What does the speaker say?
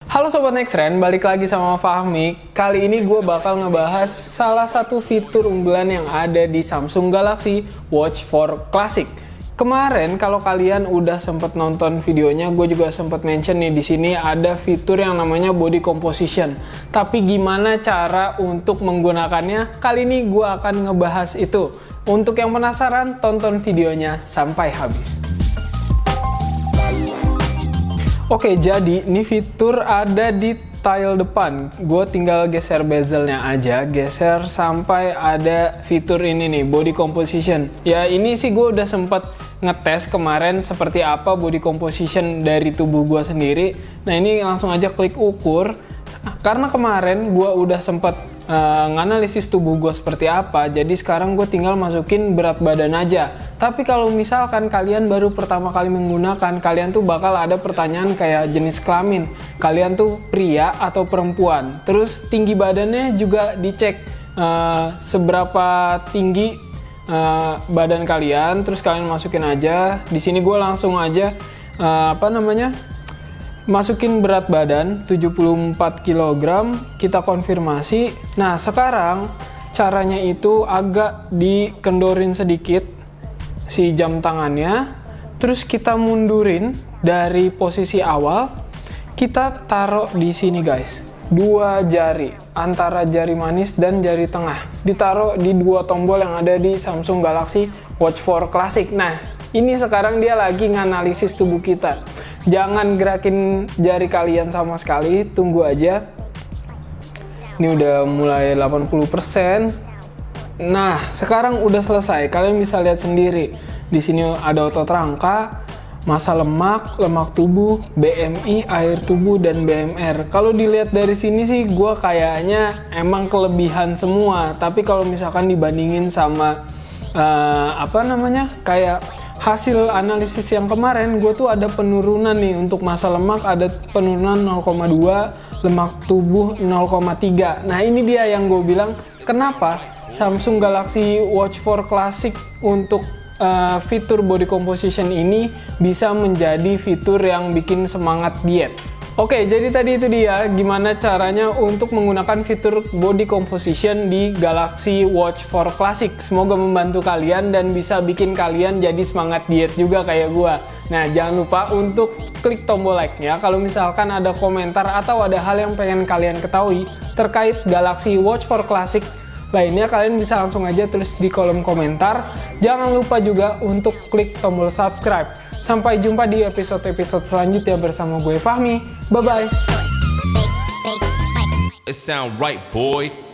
Halo Sobat Nextrend, balik lagi sama Fahmi. Kali ini gue bakal ngebahas salah satu fitur unggulan yang ada di Samsung Galaxy Watch 4 Classic. Kemarin kalau kalian udah sempet nonton videonya, gue juga sempet mention nih di sini ada fitur yang namanya body composition. Tapi gimana cara untuk menggunakannya? Kali ini gue akan ngebahas itu. Untuk yang penasaran, tonton videonya sampai habis. Oke, jadi ini fitur ada di tile depan. Gue tinggal geser bezelnya aja, geser sampai ada fitur ini nih, body composition. Ya ini sih gue udah sempet ngetes kemarin seperti apa body composition dari tubuh gue sendiri. Nah ini langsung aja klik ukur. Karena kemarin gue udah sempet nganalisis tubuh gue seperti apa, jadi sekarang gue tinggal masukin berat badan aja. Tapi kalau misalkan kalian baru pertama kali menggunakan, kalian tuh bakal ada pertanyaan kayak jenis kelamin, kalian tuh pria atau perempuan, terus tinggi badannya juga dicek seberapa tinggi badan kalian, terus kalian masukin aja. Di sini gue langsung aja masukin berat badan 74 kg, kita konfirmasi. Nah sekarang caranya itu agak dikendorin sedikit si jam tangannya, terus kita mundurin dari posisi awal, kita taruh di sini guys, dua jari antara jari manis dan jari tengah ditaruh di dua tombol yang ada di Samsung Galaxy Watch 4 Classic. Nah ini sekarang dia lagi nganalisis tubuh kita. Jangan gerakin jari kalian sama sekali, tunggu aja. Ini udah mulai 80%. Nah, sekarang udah selesai. Kalian bisa lihat sendiri. Di sini ada otot rangka, massa lemak, lemak tubuh, BMI, air tubuh, dan BMR. Kalau dilihat dari sini sih, gue kayaknya emang kelebihan semua. Tapi kalau misalkan dibandingin sama kayak hasil analisis yang kemarin, gue tuh ada penurunan nih. Untuk massa lemak ada penurunan 0,2, lemak tubuh 0,3. Nah ini dia yang gue bilang kenapa Samsung Galaxy Watch 4 Classic untuk fitur body composition ini bisa menjadi fitur yang bikin semangat diet. Oke, jadi tadi itu dia gimana caranya untuk menggunakan fitur body composition di Galaxy Watch 4 Classic. Semoga membantu kalian dan bisa bikin kalian jadi semangat diet juga kayak gua. Nah, jangan lupa untuk klik tombol like-nya kalau misalkan ada komentar atau ada hal yang pengen kalian ketahui terkait Galaxy Watch 4 Classic lainnya, kalian bisa langsung aja tulis di kolom komentar. Jangan lupa juga untuk klik tombol subscribe. Sampai jumpa di episode-episode selanjutnya bersama gue Fahmi. Bye-bye. It sound right, boy.